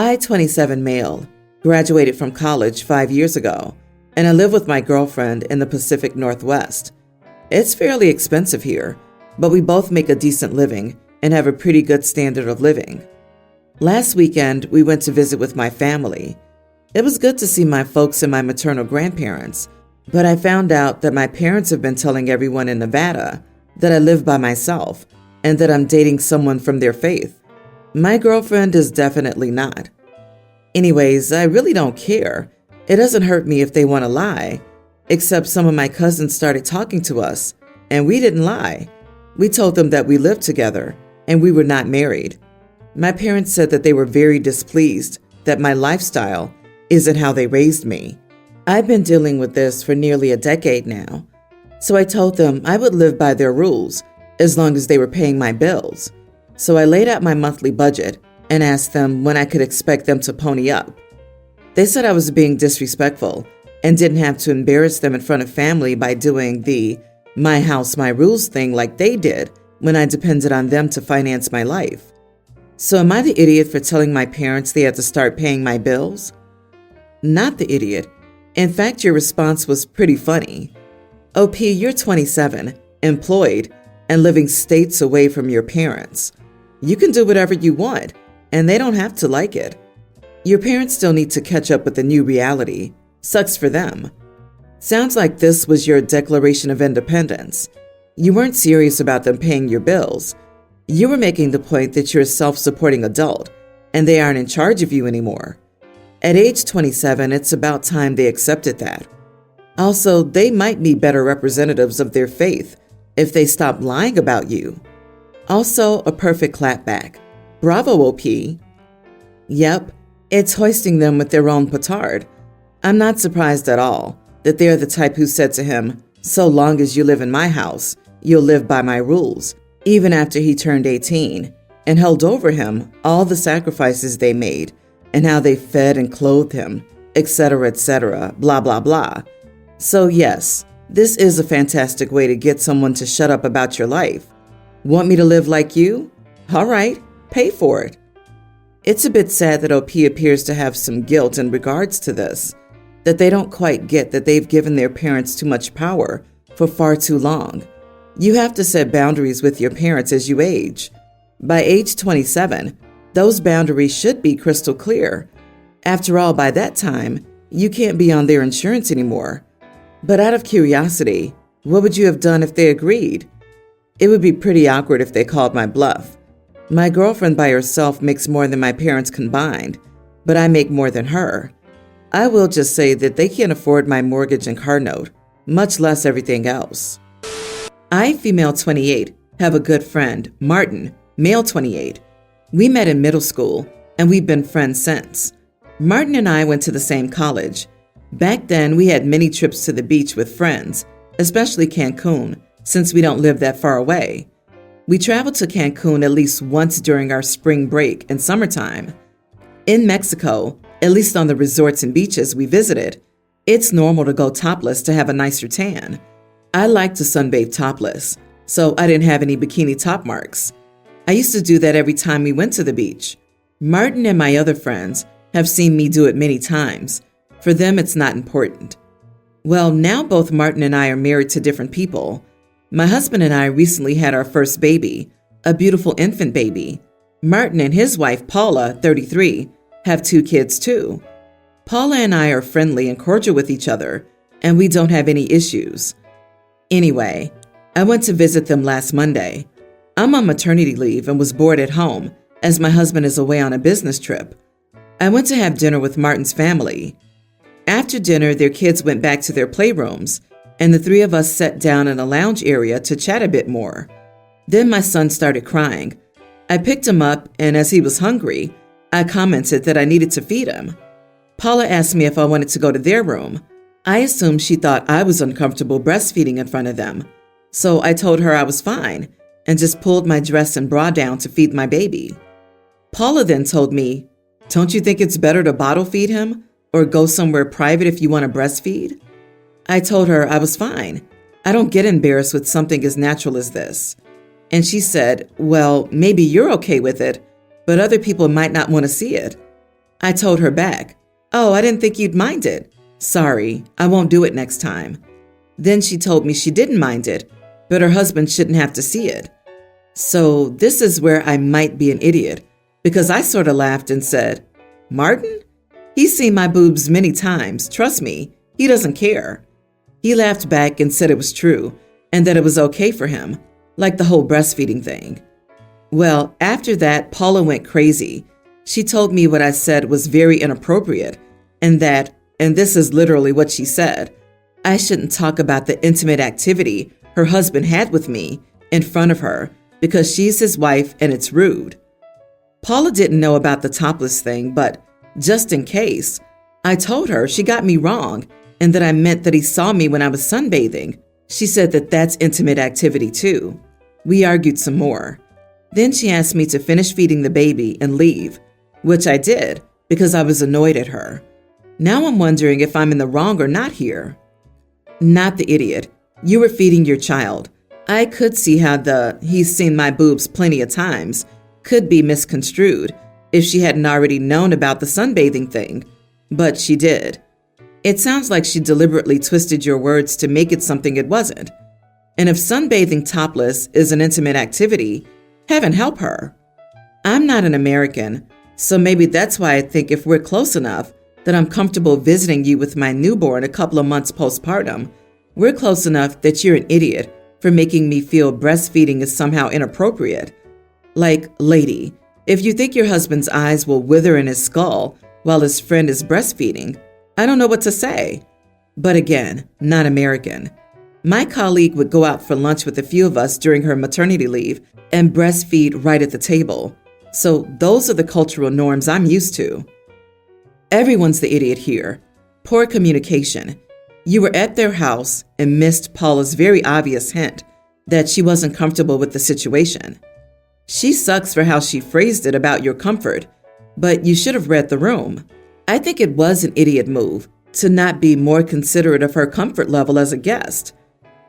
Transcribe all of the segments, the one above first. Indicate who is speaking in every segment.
Speaker 1: I, 27 male, graduated from college 5 years ago, and I live with my girlfriend in the Pacific Northwest. It's fairly expensive here, but we both make a decent living and have a pretty good standard of living. Last weekend, we went to visit with my family. It was good to see my folks and my maternal grandparents, but I found out that my parents have been telling everyone in Nevada that I live by myself and that I'm dating someone from their faith. My girlfriend is definitely not. Anyways, I really don't care. It doesn't hurt me if they want to lie, except some of my cousins started talking to us, and we didn't lie. We told them that we lived together and we were not married. My parents said that they were very displeased that my lifestyle isn't how they raised me. I've been dealing with this for nearly a decade now, so I told them I would live by their rules as long as they were paying my bills. So I laid out my monthly budget and asked them when I could expect them to pony up. They said I was being disrespectful and didn't have to embarrass them in front of family by doing the my house, my rules thing like they did when I depended on them to finance my life. So am I the idiot for telling my parents they had to start paying my bills? Not the idiot. In fact, your response was pretty funny. OP, you're 27, employed, and living states away from your parents. You can do whatever you want, and they don't have to like it. Your parents still need to catch up with the new reality. Sucks for them. Sounds like this was your Declaration of Independence. You weren't serious about them paying your bills. You were making the point that you're a self-supporting adult, and they aren't in charge of you anymore. At age 27, it's about time they accepted that. Also, they might be better representatives of their faith if they stop lying about you. Also, a perfect clapback. Bravo, OP. Yep, it's hoisting them with their own petard. I'm not surprised at all that they're the type who said to him, "So long as you live in my house, you'll live by my rules," even after he turned 18, and held over him all the sacrifices they made and how they fed and clothed him, etc., blah, blah, blah. So yes, this is a fantastic way to get someone to shut up about your life. Want me to live like you? All right, pay for it. It's a bit sad that OP appears to have some guilt in regards to this, that they don't quite get that they've given their parents too much power for far too long. You have to set boundaries with your parents as you age. By age 27, those boundaries should be crystal clear. After all, by that time, you can't be on their insurance anymore. But out of curiosity, what would you have done if they agreed? It would be pretty awkward if they called my bluff. My girlfriend by herself makes more than my parents combined, but I make more than her. I will just say that they can't afford my mortgage and car note, much less everything else. I, female 28, have a good friend, Martin, male 28. We met in middle school, and we've been friends since. Martin and I went to the same college. Back then, we had many trips to the beach with friends, especially Cancun, since we don't live that far away. We traveled to Cancun at least once during our spring break and summertime. In Mexico, at least on the resorts and beaches we visited, it's normal to go topless to have a nicer tan. I like to sunbathe topless, so I didn't have any bikini top marks. I used to do that every time we went to the beach. Martin and my other friends have seen me do it many times. For them, it's not important. Well, now both Martin and I are married to different people. My husband and I recently had our first baby, a beautiful infant baby. Martin and his wife, Paula, 33, have 2 kids too. Paula and I are friendly and cordial with each other, and we don't have any issues. Anyway, I went to visit them last Monday. I'm on maternity leave and was bored at home as my husband is away on a business trip. I went to have dinner with Martin's family. After dinner, their kids went back to their playrooms, and the 3 of us sat down in a lounge area to chat a bit more. Then my son started crying. I picked him up, and as he was hungry, I commented that I needed to feed him. Paula asked me if I wanted to go to their room. I assumed she thought I was uncomfortable breastfeeding in front of them, so I told her I was fine and just pulled my dress and bra down to feed my baby. Paula then told me, "Don't you think it's better to bottle feed him or go somewhere private if you want to breastfeed?" I told her I was fine. I don't get embarrassed with something as natural as this. And she said, "Well, maybe you're okay with it, but other people might not want to see it." I told her back, "Oh, I didn't think you'd mind it. Sorry, I won't do it next time." Then she told me she didn't mind it, but her husband shouldn't have to see it. So this is where I might be an idiot, because I sort of laughed and said, "Martin? He's seen my boobs many times. Trust me, he doesn't care." He laughed back and said it was true and that it was okay for him, like the whole breastfeeding thing. Well, after that, Paula went crazy. She told me what I said was very inappropriate and that, and this is literally what she said, I shouldn't talk about the intimate activity her husband had with me in front of her because she's his wife and it's rude. Paula didn't know about the topless thing, but just in case, I told her she got me wrong and that I meant that he saw me when I was sunbathing. She said that that's intimate activity too. We argued some more. Then she asked me to finish feeding the baby and leave, which I did because I was annoyed at her. Now I'm wondering if I'm in the wrong or not here. Not the idiot. You were feeding your child. I could see how the "he's seen my boobs plenty of times" could be misconstrued if she hadn't already known about the sunbathing thing, but she did. It sounds like she deliberately twisted your words to make it something it wasn't. And if sunbathing topless is an intimate activity, heaven help her. I'm not an American, so maybe that's why I think if we're close enough that I'm comfortable visiting you with my newborn a couple of months postpartum, we're close enough that you're an idiot for making me feel breastfeeding is somehow inappropriate. Like, lady, if you think your husband's eyes will wither in his skull while his friend is breastfeeding, I don't know what to say. But again, not American. My colleague would go out for lunch with a few of us during her maternity leave and breastfeed right at the table. So those are the cultural norms I'm used to. Everyone's the idiot here. Poor communication. You were at their house and missed Paula's very obvious hint that she wasn't comfortable with the situation. She sucks for how she phrased it about your comfort, but you should have read the room. I think it was an idiot move to not be more considerate of her comfort level as a guest.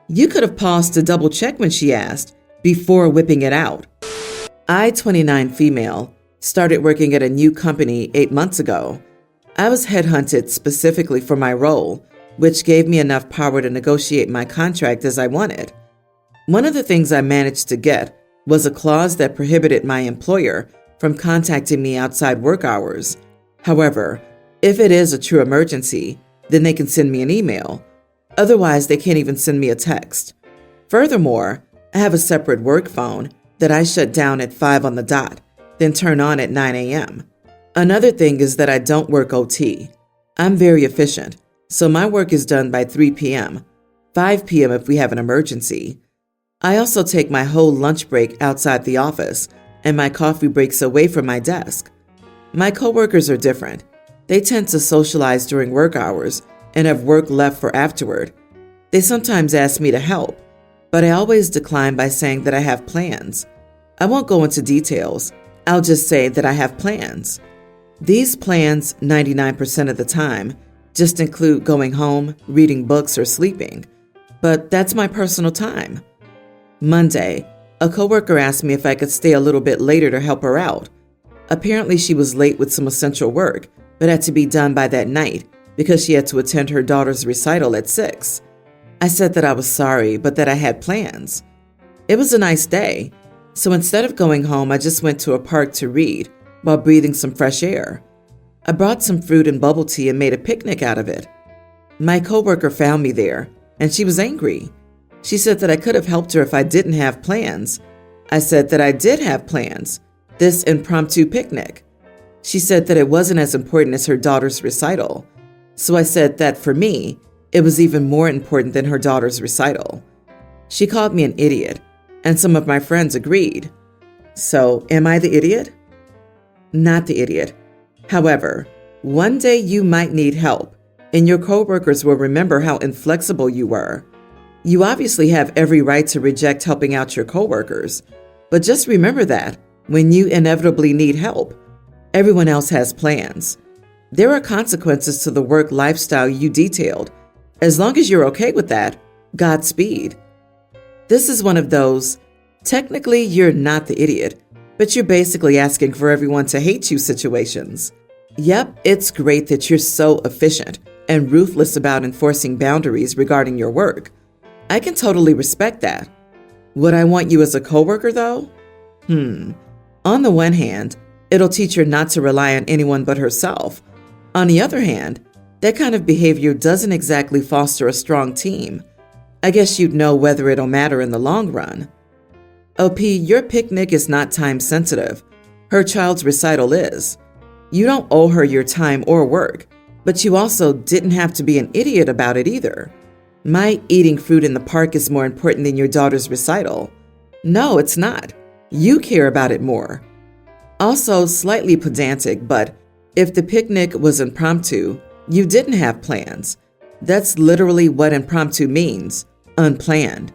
Speaker 1: You could have paused to double check when she asked before whipping it out. I, 29 female, started working at a new company 8 months ago. I was headhunted specifically for my role, which gave me enough power to negotiate my contract as I wanted. One of the things I managed to get was a clause that prohibited my employer from contacting me outside work hours. However, if it is a true emergency, then they can send me an email. Otherwise, they can't even send me a text. Furthermore, I have a separate work phone that I shut down at 5 on the dot, then turn on at 9 a.m. Another thing is that I don't work OT. I'm very efficient, so my work is done by 3 p.m., 5 p.m. if we have an emergency. I also take my whole lunch break outside the office and my coffee breaks away from my desk. My coworkers are different. They tend to socialize during work hours and have work left for afterward. They sometimes ask me to help, but I always decline by saying that I have plans. I won't go into details. I'll just say that I have plans. These plans, 99% of the time, just include going home, reading books, or sleeping. But that's my personal time. Monday, a coworker asked me if I could stay a little bit later to help her out. Apparently, she was late with some essential work, but had to be done by that night because she had to attend her daughter's recital at 6. I said that I was sorry, but that I had plans. It was a nice day, so instead of going home, I just went to a park to read while breathing some fresh air. I brought some fruit and bubble tea and made a picnic out of it. My coworker found me there, and she was angry. She said that I could have helped her if I didn't have plans. I said that I did have plans, this impromptu picnic. She said that it wasn't as important as her daughter's recital. So I said that for me, it was even more important than her daughter's recital. She called me an idiot, and some of my friends agreed. So, am I the idiot? Not the idiot. However, one day you might need help, and your coworkers will remember how inflexible you were. You obviously have every right to reject helping out your coworkers, but just remember that when you inevitably need help, everyone else has plans. There are consequences to the work lifestyle you detailed. As long as you're okay with that, Godspeed. This is one of those, technically you're not the idiot, but you're basically asking for everyone to hate you situations. Yep, it's great that you're so efficient and ruthless about enforcing boundaries regarding your work. I can totally respect that. Would I want you as a coworker, though? On the one hand, it'll teach her not to rely on anyone but herself. On the other hand, that kind of behavior doesn't exactly foster a strong team. I guess you'd know whether it'll matter in the long run. OP, your picnic is not time sensitive. Her child's recital is. You don't owe her your time or work, but you also didn't have to be an idiot about it either. My eating fruit in the park is more important than your daughter's recital. No, it's not. You care about it more. Also, slightly pedantic, but if the picnic was impromptu, you didn't have plans. That's literally what impromptu means, unplanned.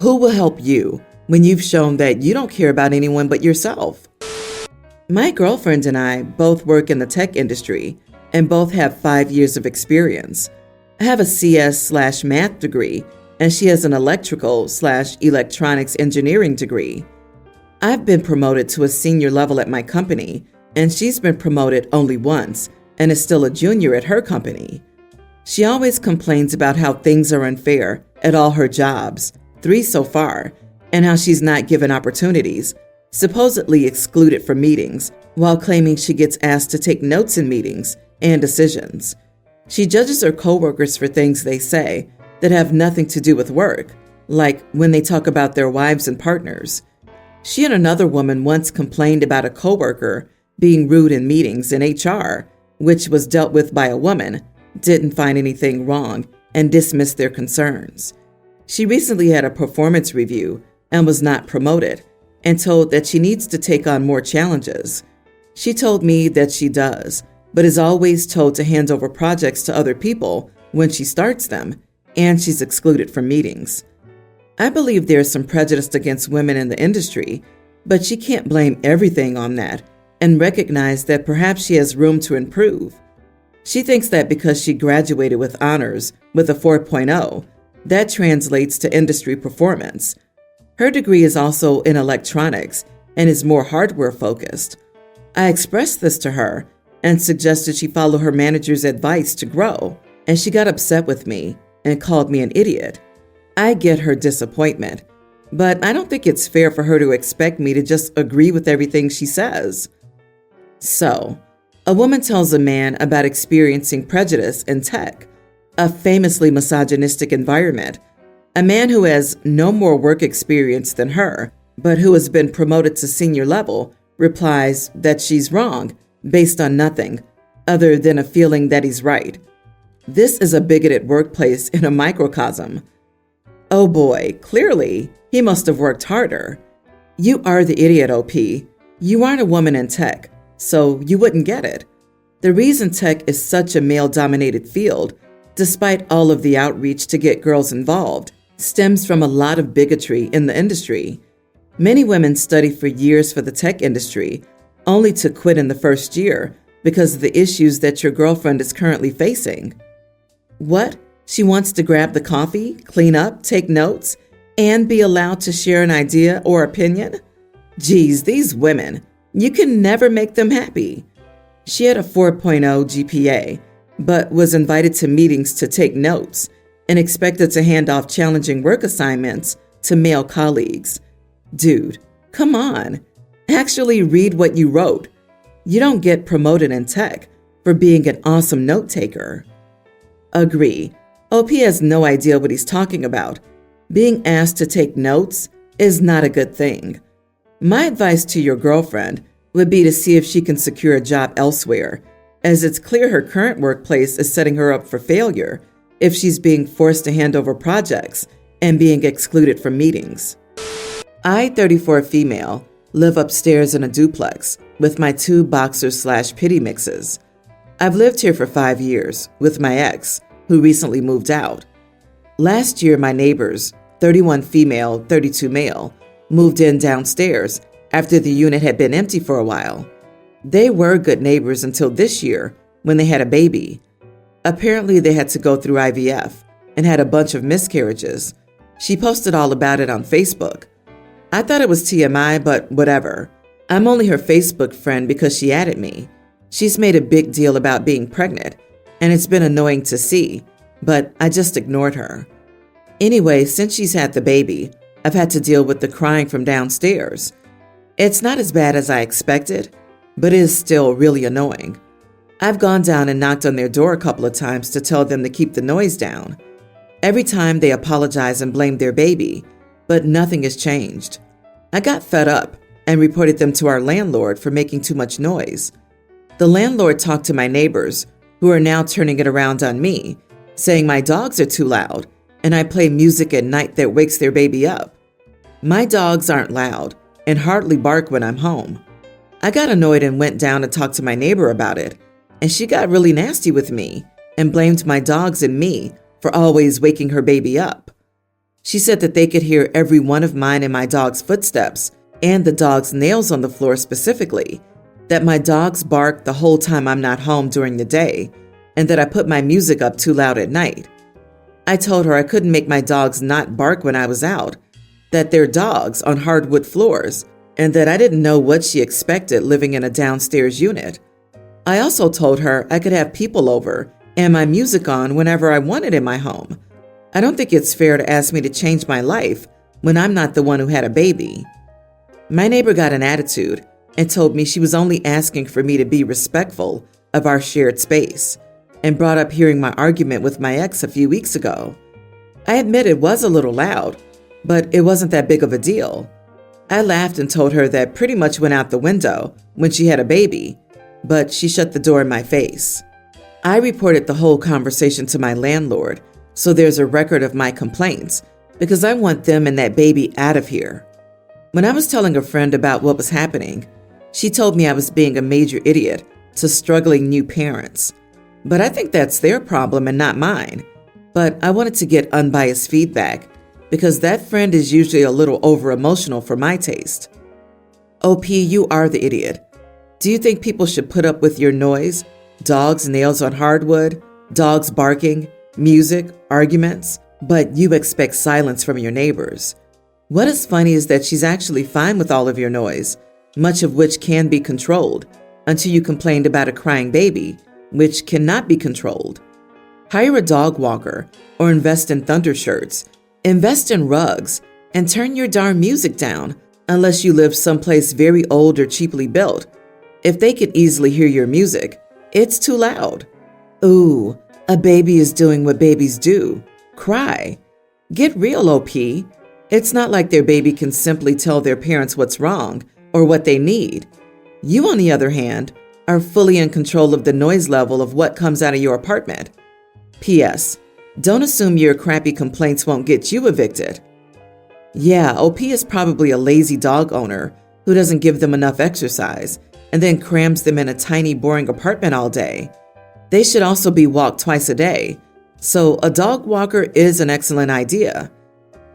Speaker 1: Who will help you when you've shown that you don't care about anyone but yourself? My girlfriend and I both work in the tech industry and both have 5 years of experience. I have a CS/math degree and she has an electrical/electronics engineering degree. I've been promoted to a senior level at my company and she's been promoted only once and is still a junior at her company. She always complains about how things are unfair at all her jobs, 3 so far, and how she's not given opportunities, supposedly excluded from meetings, while claiming she gets asked to take notes in meetings and decisions. She judges her coworkers for things they say that have nothing to do with work, like when they talk about their wives and partners. She and another woman once complained about a coworker being rude in meetings in HR, which was dealt with by a woman, didn't find anything wrong, and dismissed their concerns. She recently had a performance review and was not promoted, and told that she needs to take on more challenges. She told me that she does, but is always told to hand over projects to other people when she starts them, and she's excluded from meetings. I believe there's some prejudice against women in the industry, but she can't blame everything on that and recognize that perhaps she has room to improve. She thinks that because she graduated with honors with a 4.0, that translates to industry performance. Her degree is also in electronics and is more hardware focused. I expressed this to her and suggested she follow her manager's advice to grow, and she got upset with me and called me an idiot. I get her disappointment, but I don't think it's fair for her to expect me to just agree with everything she says. So, a woman tells a man about experiencing prejudice in tech, a famously misogynistic environment. A man who has no more work experience than her, but who has been promoted to senior level, replies that she's wrong based on nothing other than a feeling that he's right. This is a bigoted workplace in a microcosm. Oh boy, clearly, he must have worked harder. You are the idiot, OP. You aren't a woman in tech, so you wouldn't get it. The reason tech is such a male-dominated field, despite all of the outreach to get girls involved, stems from a lot of bigotry in the industry. Many women study for years for the tech industry, only to quit in the first year because of the issues that your girlfriend is currently facing. What? She wants to grab the coffee, clean up, take notes, and be allowed to share an idea or opinion? Geez, these women, you can never make them happy. She had a 4.0 GPA, but was invited to meetings to take notes and expected to hand off challenging work assignments to male colleagues. Dude, come on. Actually read what you wrote. You don't get promoted in tech for being an awesome note taker. Agree. OP has no idea what he's talking about. Being asked to take notes is not a good thing. My advice to your girlfriend would be to see if she can secure a job elsewhere, as it's clear her current workplace is setting her up for failure if she's being forced to hand over projects and being excluded from meetings. I, 34 female, live upstairs in a duplex with my 2 boxer/pity mixes. I've lived here for 5 years with my ex, who recently moved out. Last year, my neighbors, 31 female, 32 male, moved in downstairs after the unit had been empty for a while. They were good neighbors until this year when they had a baby. Apparently, they had to go through IVF and had a bunch of miscarriages. She posted all about it on Facebook. I thought it was TMI, but whatever. I'm only her Facebook friend because she added me. She's made a big deal about being pregnant, and it's been annoying to see, but I just ignored her. Anyway, since she's had the baby, I've had to deal with the crying from downstairs. It's not as bad as I expected, but it is still really annoying. I've gone down and knocked on their door a couple of times to tell them to keep the noise down. Every time they apologize and blame their baby, but nothing has changed. I got fed up and reported them to our landlord for making too much noise. The landlord talked to my neighbors, who are now turning it around on me, saying my dogs are too loud and I play music at night that wakes their baby up. My dogs aren't loud and hardly bark when I'm home. I got annoyed and went down to talk to my neighbor about it, and she got really nasty with me and blamed my dogs and me for always waking her baby up. She said that they could hear every one of mine and my dog's footsteps and the dog's nails on the floor specifically, that my dogs bark the whole time I'm not home during the day, and that I put my music up too loud at night. I told her I couldn't make my dogs not bark when I was out, that they're dogs on hardwood floors, and that I didn't know what she expected living in a downstairs unit. I also told her I could have people over and my music on whenever I wanted in my home. I don't think it's fair to ask me to change my life when I'm not the one who had a baby. My neighbor got an attitude and told me she was only asking for me to be respectful of our shared space, and brought up hearing my argument with my ex a few weeks ago. I admit it was a little loud, but it wasn't that big of a deal. I laughed and told her that pretty much went out the window when she had a baby, but she shut the door in my face. I reported the whole conversation to my landlord, so there's a record of my complaints, because I want them and that baby out of here. When I was telling a friend about what was happening, she told me I was being a major idiot to struggling new parents. But I think that's their problem and not mine. But I wanted to get unbiased feedback, because that friend is usually a little over-emotional for my taste. OP, you are the idiot. Do you think people should put up with your noise, dogs' nails on hardwood, dogs barking, music, arguments, but you expect silence from your neighbors? What is funny is that she's actually fine with all of your noise, much of which can be controlled, until you complained about a crying baby, which cannot be controlled. Hire a dog walker or invest in thunder shirts, invest in rugs, and turn your darn music down unless you live someplace very old or cheaply built. If they could easily hear your music, it's too loud. Ooh, a baby is doing what babies do. Cry. Get real, OP. It's not like their baby can simply tell their parents what's wrong or what they need. You, on the other hand, are fully in control of the noise level of what comes out of your apartment. P.S. Don't assume your crappy complaints won't get you evicted. Yeah, OP is probably a lazy dog owner who doesn't give them enough exercise and then crams them in a tiny, boring apartment all day. They should also be walked twice a day, so a dog walker is an excellent idea.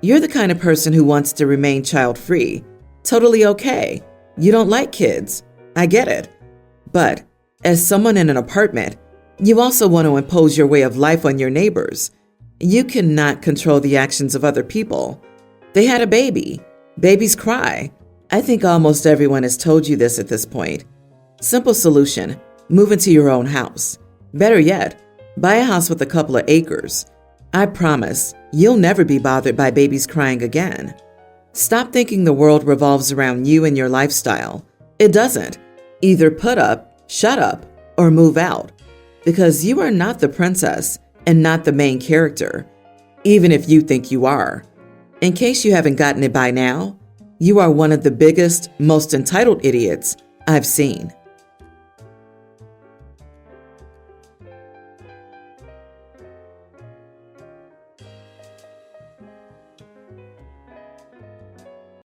Speaker 1: You're the kind of person who wants to remain child-free. Totally okay. You don't like kids. I get it. But as someone in an apartment, you also want to impose your way of life on your neighbors. You cannot control the actions of other people. They had a baby. Babies cry. I think almost everyone has told you this at this point. Simple solution: move into your own house. Better yet, buy a house with a couple of acres. I promise you'll never be bothered by babies crying again. Stop thinking the world revolves around you and your lifestyle. It doesn't. Either put up, shut up, or move out, because you are not the princess and not the main character, even if you think you are. In case you haven't gotten it by now, you are one of the biggest, most entitled idiots I've seen.